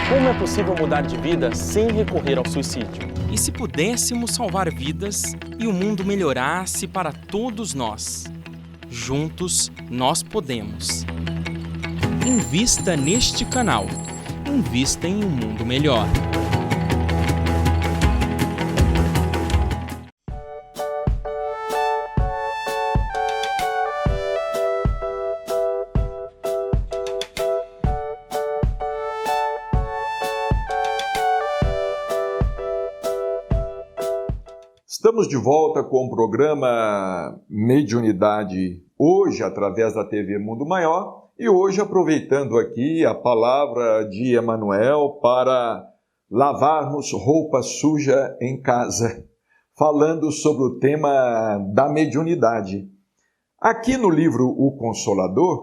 Como é possível mudar de vida sem recorrer ao suicídio? E se pudéssemos salvar vidas e o mundo melhorasse para todos nós? Juntos, nós podemos. Invista neste canal. Invista em um mundo melhor. Estamos de volta com o programa Mediunidade, hoje através da TV Mundo Maior, e hoje aproveitando aqui a palavra de Emmanuel para lavarmos roupa suja em casa, falando sobre o tema da mediunidade. Aqui no livro O Consolador,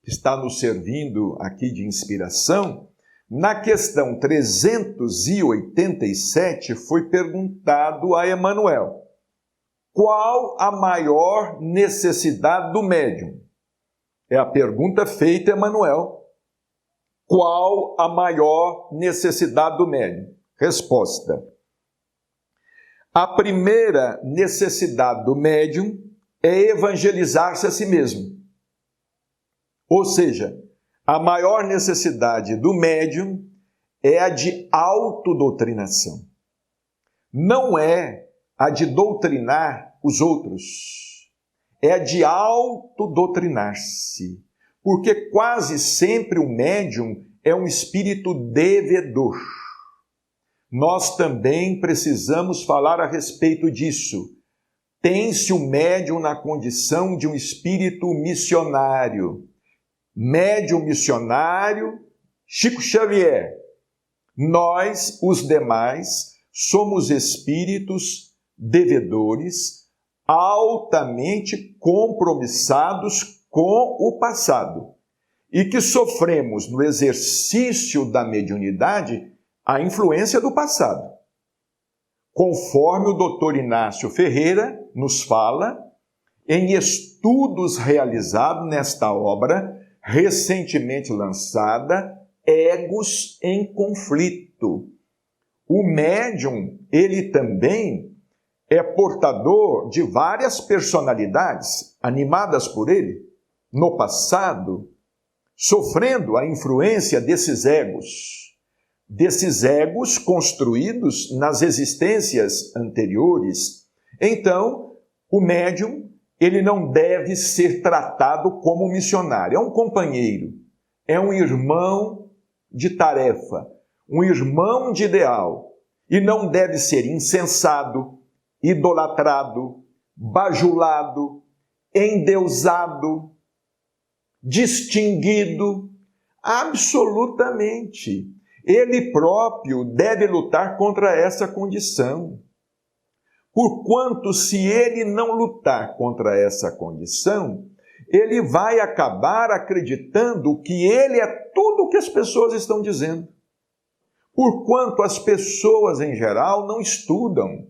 que está nos servindo aqui de inspiração, na questão 387 foi perguntado a Emmanuel: qual a maior necessidade do médium? É a pergunta feita a Emmanuel. Qual a maior necessidade do médium? Resposta: a primeira necessidade do médium é evangelizar-se a si mesmo. Ou seja, a maior necessidade do médium é a de autodoutrinação. Não é a de doutrinar os outros, é a de autodoutrinar-se. Porque quase sempre o médium é um espírito devedor. Nós também precisamos falar a respeito disso. Tem-se o médium na condição de um espírito missionário. Médium missionário, Chico Xavier. Nós, os demais, somos espíritos devedores, altamente compromissados com o passado e que sofremos no exercício da mediunidade a influência do passado. Conforme o Dr. Inácio Ferreira nos fala, em estudos realizados nesta obra, recentemente lançada, Egos em Conflito. O médium, ele também é portador de várias personalidades animadas por ele no passado, sofrendo a influência desses egos construídos nas existências anteriores. Então, o médium, ele não deve ser tratado como missionário. É um companheiro, é um irmão de tarefa, um irmão de ideal. E não deve ser insensado, idolatrado, bajulado, endeusado, distinguido. Absolutamente. Ele próprio deve lutar contra essa condição. Porquanto, se ele não lutar contra essa condição, ele vai acabar acreditando que ele é tudo o que as pessoas estão dizendo. Porquanto as pessoas, em geral, não estudam,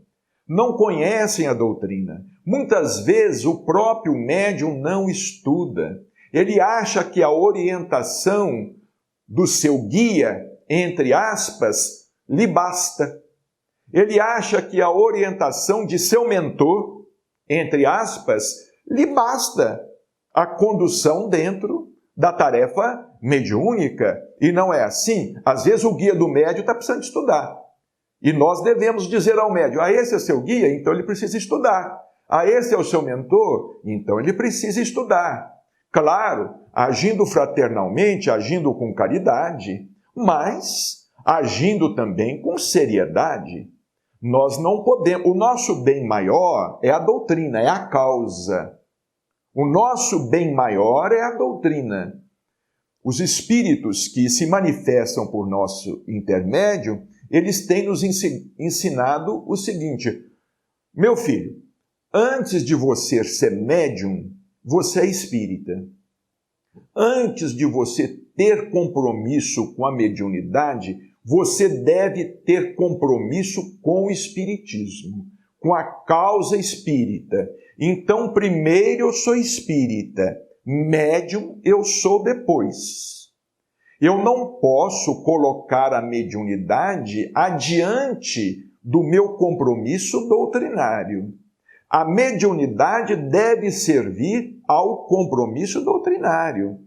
não conhecem a doutrina. Muitas vezes o próprio médium não estuda. Ele acha que a orientação do seu guia, entre aspas, lhe basta. Ele acha que a orientação de seu mentor, entre aspas, lhe basta a condução dentro da tarefa mediúnica. E não é assim. Às vezes o guia do médium está precisando estudar. E nós devemos dizer ao médium: esse é seu guia, então ele precisa estudar. Esse é o seu mentor, então ele precisa estudar. Claro, agindo fraternalmente, agindo com caridade, mas agindo também com seriedade. Nós não podemos, o nosso bem maior é a doutrina, é a causa. O nosso bem maior é a doutrina. Os espíritos que se manifestam por nosso intermédio, eles têm nos ensinado o seguinte: meu filho, antes de você ser médium, você é espírita. Antes de você ter compromisso com a mediunidade, você deve ter compromisso com o espiritismo, com a causa espírita. Então, primeiro eu sou espírita, médium eu sou depois. Eu não posso colocar a mediunidade adiante do meu compromisso doutrinário. A mediunidade deve servir ao compromisso doutrinário.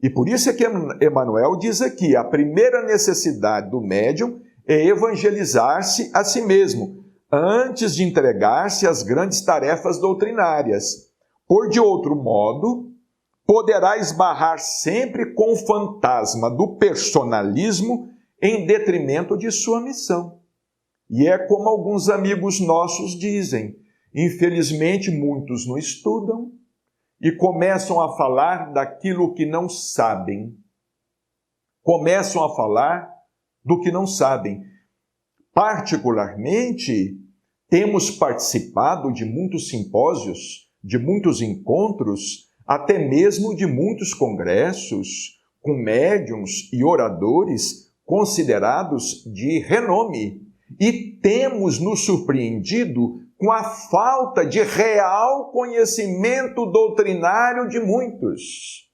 E por isso é que Emmanuel diz aqui, a primeira necessidade do médium é evangelizar-se a si mesmo, antes de entregar-se às grandes tarefas doutrinárias. Por de outro modo, poderá esbarrar sempre com o fantasma do personalismo em detrimento de sua missão. E é como alguns amigos nossos dizem, infelizmente muitos não estudam e começam a falar daquilo que não sabem. Começam a falar do que não sabem. Particularmente, temos participado de muitos simpósios, de muitos encontros, até mesmo de muitos congressos, com médiuns e oradores considerados de renome. E temos nos surpreendido com a falta de real conhecimento doutrinário de muitos.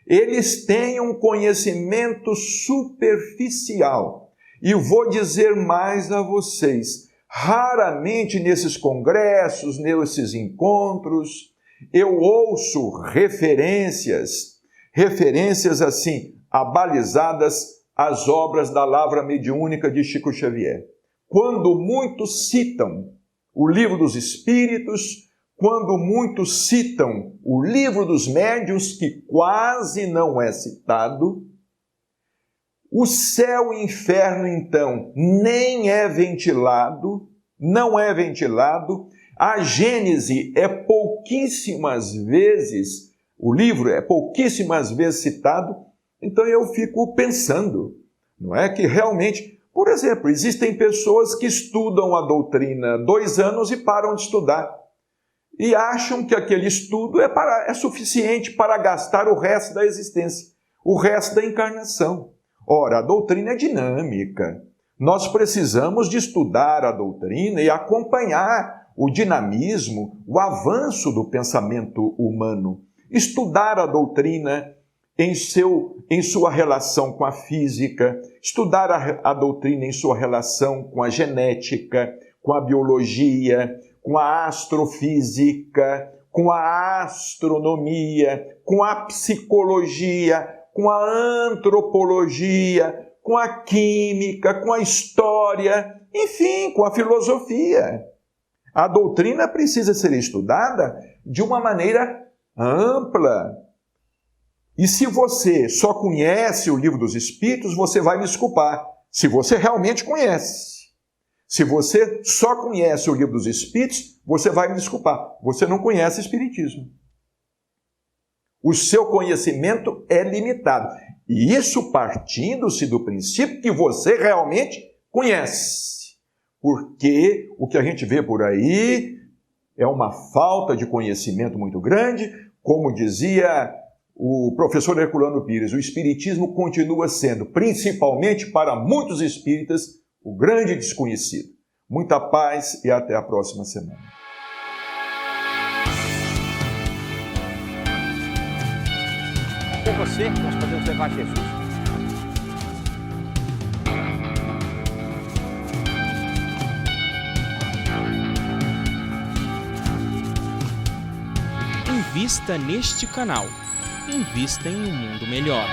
Eles têm um conhecimento superficial. E vou dizer mais a vocês, raramente nesses congressos, nesses encontros, eu ouço referências assim, abalizadas às obras da Lavra Mediúnica de Chico Xavier. Quando muitos citam o Livro dos Espíritos, quando muitos citam o Livro dos Médiuns, que quase não é citado, o céu e o inferno, então, nem é ventilado, não é ventilado, a Gênese é pouquíssimas vezes, o livro é pouquíssimas vezes citado, então eu fico pensando, não é que realmente, por exemplo, existem pessoas que estudam a doutrina 2 anos e param de estudar, e acham que aquele estudo é suficiente para gastar o resto da existência, o resto da encarnação. Ora, a doutrina é dinâmica. Nós precisamos de estudar a doutrina e acompanhar o dinamismo, o avanço do pensamento humano. Estudar a doutrina em sua relação com a física, estudar a doutrina em sua relação com a genética, com a biologia, com a astrofísica, com a astronomia, com a psicologia, com a antropologia, com a química, com a história, enfim, com a filosofia. A doutrina precisa ser estudada de uma maneira ampla. E se você só conhece o Livro dos Espíritos, você vai me desculpar, se você realmente conhece. Se você só conhece o Livro dos Espíritos, você vai me desculpar, você não conhece Espiritismo. O seu conhecimento é limitado. E isso partindo-se do princípio que você realmente conhece. Porque o que a gente vê por aí é uma falta de conhecimento muito grande. Como dizia o professor Herculano Pires, o Espiritismo continua sendo, principalmente para muitos espíritas, o grande desconhecido. Muita paz e até a próxima semana. Com você, nós podemos levar Jesus. Invista neste canal. Invista em um mundo melhor.